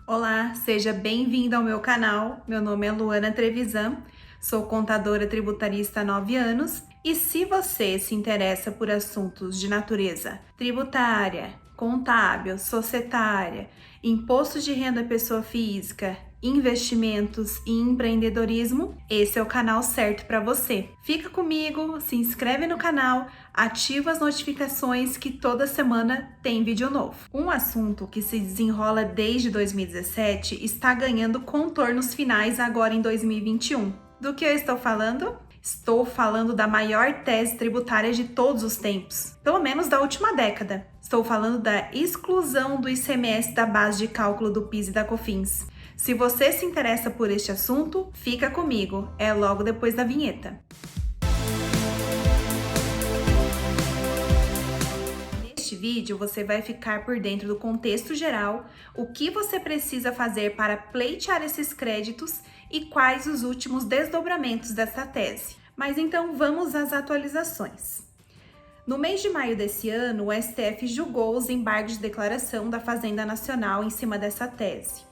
Olá, seja bem-vindo ao meu canal. Meu nome é Luana Trevisan, sou contadora tributarista há 9 anos e se você se interessa por assuntos de natureza tributária, contábil, societária, imposto de renda pessoa física, investimentos e empreendedorismo, esse é o canal certo para você. Fica comigo, se inscreve no canal, ativa as notificações que toda semana tem vídeo novo. Um assunto que se desenrola desde 2017 está ganhando contornos finais agora em 2021. Do que eu estou falando? Estou falando da maior tese tributária de todos os tempos, pelo menos da última década. Estou falando da exclusão do ICMS da base de cálculo do PIS e da COFINS. Se você se interessa por este assunto, fica comigo, é logo depois da vinheta. Neste vídeo você vai ficar por dentro do contexto geral, o que você precisa fazer para pleitear esses créditos e quais os últimos desdobramentos dessa tese. Mas então vamos às atualizações. No mês de maio desse ano, o STF julgou os embargos de declaração da Fazenda Nacional em cima dessa tese,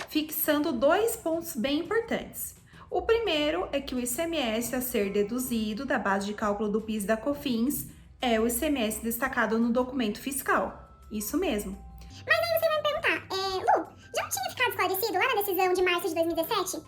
fixando 2 pontos bem importantes. O primeiro é que o ICMS a ser deduzido da base de cálculo do PIS e da COFINS é o ICMS destacado no documento fiscal. Isso mesmo. Mas aí você vai me perguntar, Lu, já não tinha ficado esclarecido lá na decisão de março de 2017?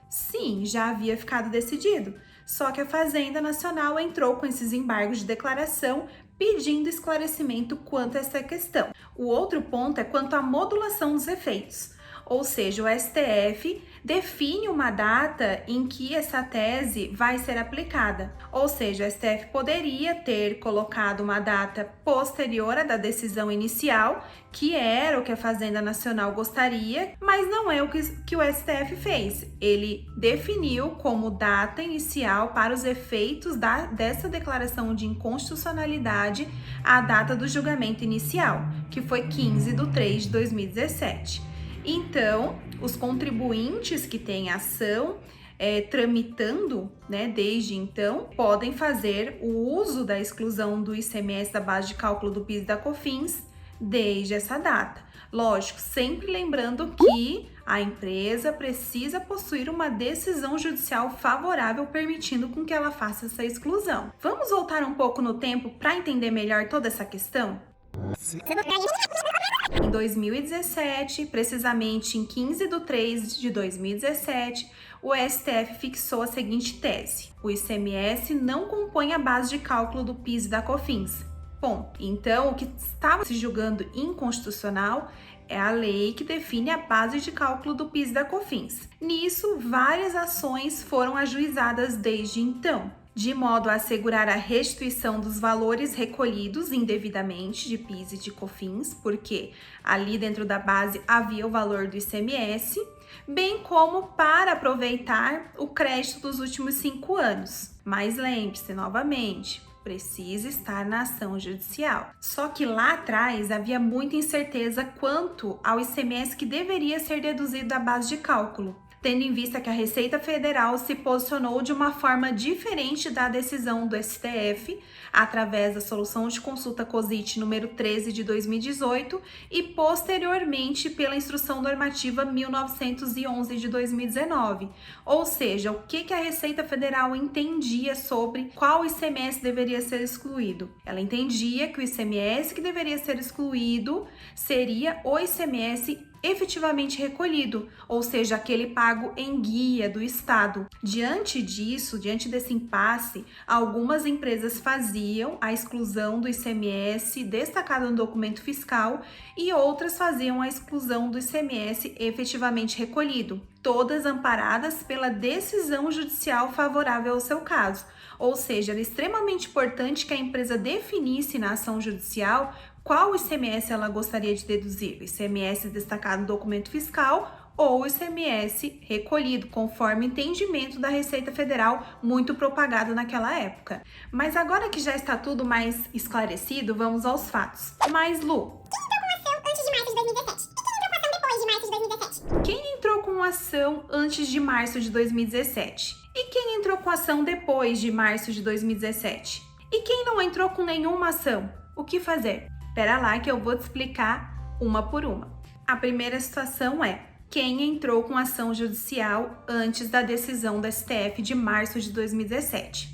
Sim, já havia ficado decidido, só que a Fazenda Nacional entrou com esses embargos de declaração pedindo esclarecimento quanto a essa questão. O outro ponto é quanto à modulação dos efeitos, ou seja, o STF define uma data em que essa tese vai ser aplicada. Ou seja, o STF poderia ter colocado uma data posterior à da decisão inicial, que era o que a Fazenda Nacional gostaria, mas não é o que o STF fez. Ele definiu como data inicial para os efeitos dessa declaração de inconstitucionalidade a data do julgamento inicial, que foi 15/3/2017. Então, os contribuintes que têm ação tramitando, desde então, podem fazer o uso da exclusão do ICMS da base de cálculo do PIS e da COFINS desde essa data. Lógico, sempre lembrando que a empresa precisa possuir uma decisão judicial favorável permitindo com que ela faça essa exclusão. Vamos voltar um pouco no tempo para entender melhor toda essa questão? Em 2017, precisamente em 15/3/2017, o STF fixou a seguinte tese: o ICMS não compõe a base de cálculo do PIS e da COFINS. Ponto. Então, o que estava se julgando inconstitucional é a lei que define a base de cálculo do PIS e da COFINS. Nisso, várias ações foram ajuizadas desde então, de modo a assegurar a restituição dos valores recolhidos indevidamente de PIS e de COFINS, porque ali dentro da base havia o valor do ICMS, bem como para aproveitar o crédito dos últimos 5 anos. Mas lembre-se novamente, precisa estar na ação judicial. Só que lá atrás havia muita incerteza quanto ao ICMS que deveria ser deduzido da base de cálculo, tendo em vista que a Receita Federal se posicionou de uma forma diferente da decisão do STF, através da solução de consulta COSIT número 13 de 2018 e posteriormente pela Instrução Normativa 1911 de 2019. Ou seja, o que a Receita Federal entendia sobre qual ICMS deveria ser excluído? Ela entendia que o ICMS que deveria ser excluído seria o ICMS efetivamente recolhido, ou seja, aquele pago em guia do Estado. Diante disso, diante desse impasse, algumas empresas faziam a exclusão do ICMS destacado no documento fiscal e outras faziam a exclusão do ICMS efetivamente recolhido, todas amparadas pela decisão judicial favorável ao seu caso. Ou seja, era extremamente importante que a empresa definisse na ação judicial qual ICMS ela gostaria de deduzir, o ICMS destacado no documento fiscal ou o ICMS recolhido, conforme o entendimento da Receita Federal, muito propagado naquela época. Mas agora que já está tudo mais esclarecido, vamos aos fatos. Mas, Lu, quem entrou com ação antes de março de 2017? quem entrou com ação depois de março de 2017? E quem não entrou com nenhuma ação? O que fazer? Espera lá que eu vou te explicar uma por uma. A primeira situação é quem entrou com ação judicial antes da decisão do STF de março de 2017.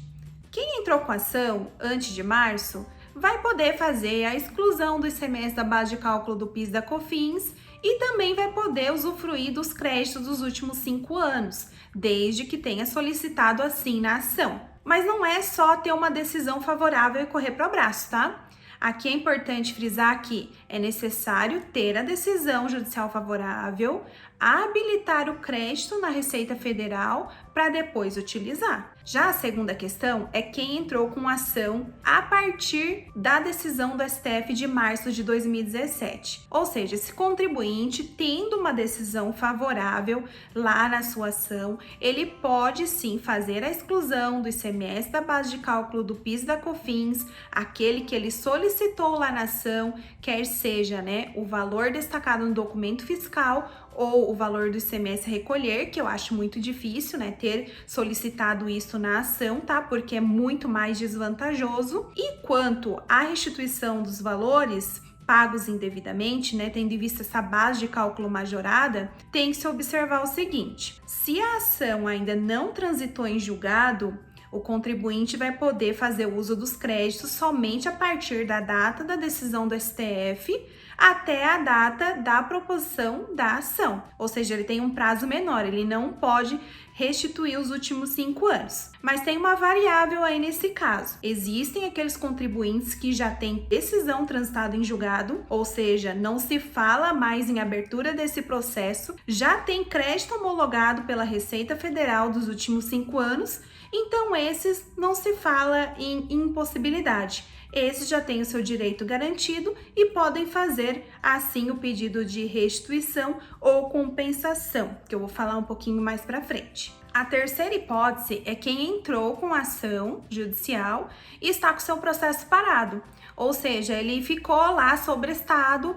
Quem entrou com ação antes de março vai poder fazer a exclusão do ICMS da base de cálculo do PIS e da COFINS e também vai poder usufruir dos créditos dos últimos 5 anos, desde que tenha solicitado assim na ação. Mas não é só ter uma decisão favorável e correr para o abraço, tá? Aqui é importante frisar que é necessário ter a decisão judicial favorável, habilitar o crédito na Receita Federal para depois utilizar. Já a segunda questão é quem entrou com ação a partir da decisão do STF de março de 2017. Ou seja, esse contribuinte tendo uma decisão favorável lá na sua ação, ele pode sim fazer a exclusão do ICMS da base de cálculo do PIS e da COFINS, aquele que ele solicitou lá na ação, quer seja, o valor destacado no documento fiscal ou o valor do ICMS a recolher, que eu acho muito difícil, ter solicitado isso na ação, tá? Porque é muito mais desvantajoso. E quanto à restituição dos valores pagos indevidamente, tendo em vista essa base de cálculo majorada, tem que se observar o seguinte: se a ação ainda não transitou em julgado, o contribuinte vai poder fazer uso dos créditos somente a partir da data da decisão do STF até a data da proposição da ação. Ou seja, ele tem um prazo menor, ele não pode restituir os últimos 5 anos. Mas tem uma variável aí nesse caso. Existem aqueles contribuintes que já têm decisão transitada em julgado, ou seja, não se fala mais em abertura desse processo, já tem crédito homologado pela Receita Federal dos últimos 5 anos, então esses não se fala em impossibilidade. Esses já têm o seu direito garantido e podem fazer assim o pedido de restituição ou compensação, que eu vou falar um pouquinho mais para frente. A terceira hipótese é quem entrou com ação judicial e está com seu processo parado, ou seja, ele ficou lá sobrestado,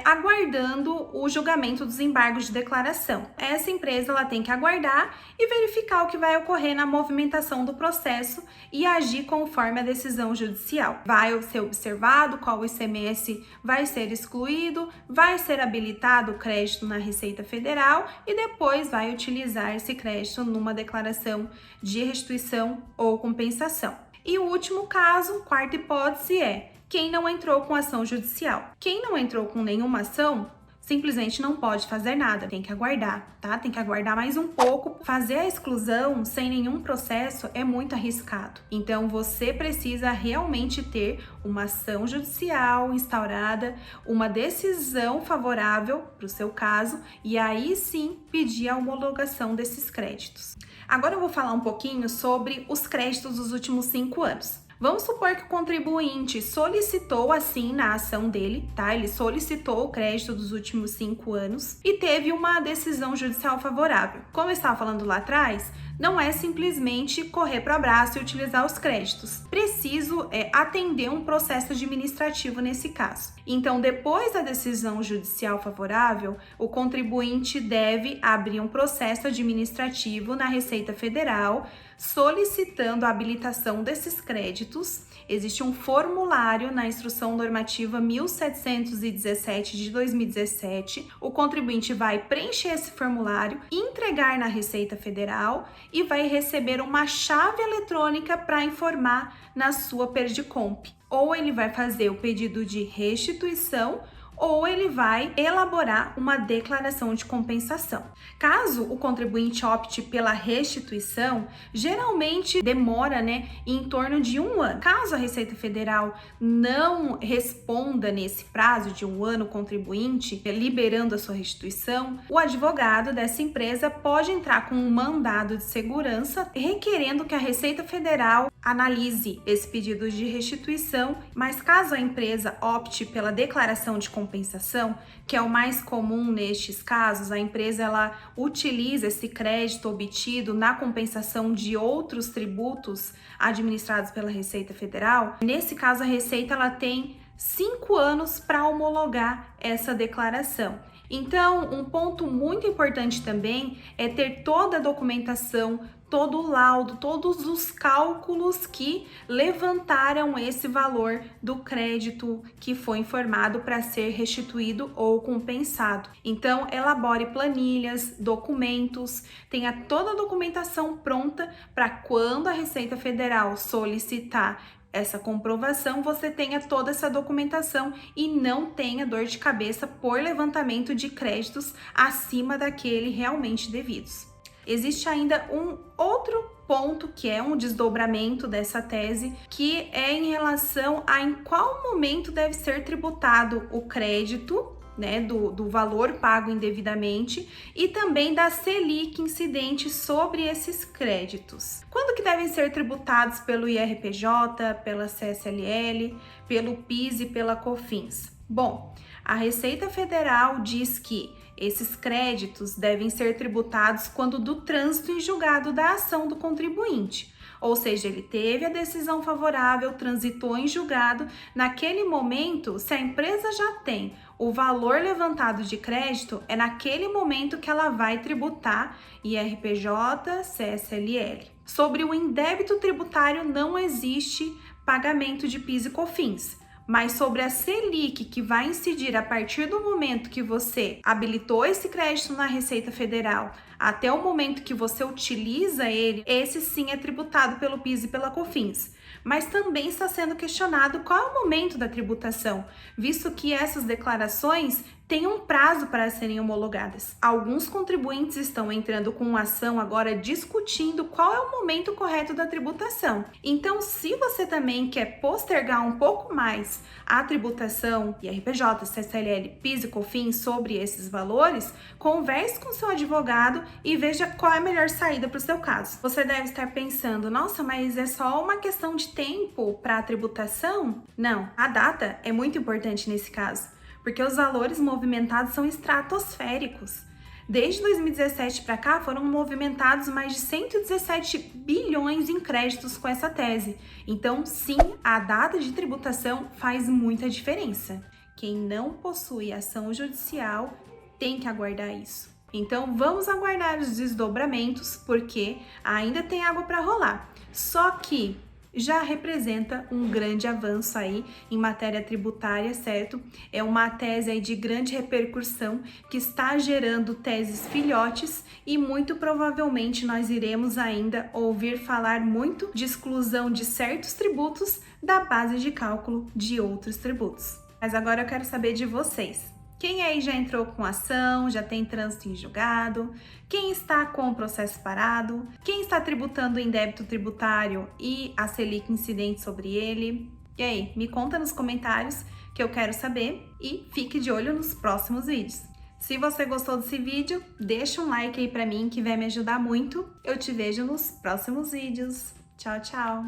aguardando o julgamento dos embargos de declaração. Essa empresa ela tem que aguardar e verificar o que vai ocorrer na movimentação do processo e agir conforme a decisão judicial. Vai ser observado qual ICMS vai ser excluído, vai ser habilitado o crédito na Receita Federal e depois vai utilizar esse crédito numa declaração de restituição ou compensação. E o último caso, quarta hipótese, é quem não entrou com ação judicial. Quem não entrou com nenhuma ação, simplesmente não pode fazer nada, tem que aguardar, tá? Tem que aguardar mais um pouco. Fazer a exclusão sem nenhum processo é muito arriscado. Então, você precisa realmente ter uma ação judicial instaurada, uma decisão favorável para o seu caso e aí sim pedir a homologação desses créditos. Agora eu vou falar um pouquinho sobre os créditos dos últimos 5 anos. Vamos supor que o contribuinte solicitou assim na ação dele, tá? Ele solicitou o crédito dos últimos 5 anos e teve uma decisão judicial favorável. Como eu estava falando lá atrás, não é simplesmente correr para o abraço e utilizar os créditos. Preciso atender um processo administrativo nesse caso. Então, depois da decisão judicial favorável, o contribuinte deve abrir um processo administrativo na Receita Federal, solicitando a habilitação desses créditos. Existe um formulário na Instrução Normativa 1717 de 2017. O contribuinte vai preencher esse formulário, entregar na Receita Federal e vai receber uma chave eletrônica para informar na sua Perdicomp. Ou ele vai fazer o pedido de restituição ou ele vai elaborar uma declaração de compensação. Caso o contribuinte opte pela restituição, geralmente demora em torno de 1 ano. Caso a Receita Federal não responda nesse prazo de 1 ano o contribuinte, liberando a sua restituição, o advogado dessa empresa pode entrar com um mandado de segurança requerendo que a Receita Federal analise esse pedido de restituição, mas caso a empresa opte pela declaração de compensação, que é o mais comum nestes casos, a empresa ela utiliza esse crédito obtido na compensação de outros tributos administrados pela Receita Federal. Nesse caso, a Receita ela tem 5 anos para homologar essa declaração. Então, um ponto muito importante também é ter toda a documentação, todo o laudo, todos os cálculos que levantaram esse valor do crédito que foi informado para ser restituído ou compensado. Então, elabore planilhas, documentos, tenha toda a documentação pronta para quando a Receita Federal solicitar essa comprovação, você tenha toda essa documentação e não tenha dor de cabeça por levantamento de créditos acima daquele realmente devidos. Existe ainda um outro ponto que é um desdobramento dessa tese, que é em relação a em qual momento deve ser tributado o crédito, né, do valor pago indevidamente e também da Selic incidente sobre esses créditos. Quando que devem ser tributados pelo IRPJ, pela CSLL, pelo PIS e pela COFINS? Bom, a Receita Federal diz que esses créditos devem ser tributados quando do trânsito em julgado da ação do contribuinte. Ou seja, ele teve a decisão favorável, transitou em julgado. Naquele momento, se a empresa já tem o valor levantado de crédito, é naquele momento que ela vai tributar IRPJ, CSLL. Sobre o indébito tributário não existe pagamento de PIS e COFINS. Mas sobre a Selic, que vai incidir a partir do momento que você habilitou esse crédito na Receita Federal até o momento que você utiliza ele, esse sim é tributado pelo PIS e pela COFINS. Mas também está sendo questionado qual é o momento da tributação, visto que essas declarações têm um prazo para serem homologadas. Alguns contribuintes estão entrando com ação agora discutindo qual é o momento correto da tributação. Então, se você também quer postergar um pouco mais a tributação IRPJ, CSLL, PIS e COFINS sobre esses valores, converse com seu advogado e veja qual é a melhor saída para o seu caso. Você deve estar pensando, nossa, mas é só uma questão de tempo para a tributação? Não, a data é muito importante nesse caso, porque os valores movimentados são estratosféricos. Desde 2017 para cá, foram movimentados mais de 117 bilhões em créditos com essa tese. Então, sim, a data de tributação faz muita diferença. Quem não possui ação judicial tem que aguardar isso. Então, vamos aguardar os desdobramentos, porque ainda tem água para rolar. Só que já representa um grande avanço aí em matéria tributária, certo? É uma tese aí de grande repercussão que está gerando teses filhotes e muito provavelmente nós iremos ainda ouvir falar muito de exclusão de certos tributos da base de cálculo de outros tributos. Mas agora eu quero saber de vocês. Quem aí já entrou com ação, já tem trânsito em julgado? Quem está com o processo parado? Quem está tributando em débito tributário e a Selic incidente sobre ele? E aí, me conta nos comentários que eu quero saber e fique de olho nos próximos vídeos. Se você gostou desse vídeo, deixa um like aí pra mim que vai me ajudar muito. Eu te vejo nos próximos vídeos. Tchau, tchau!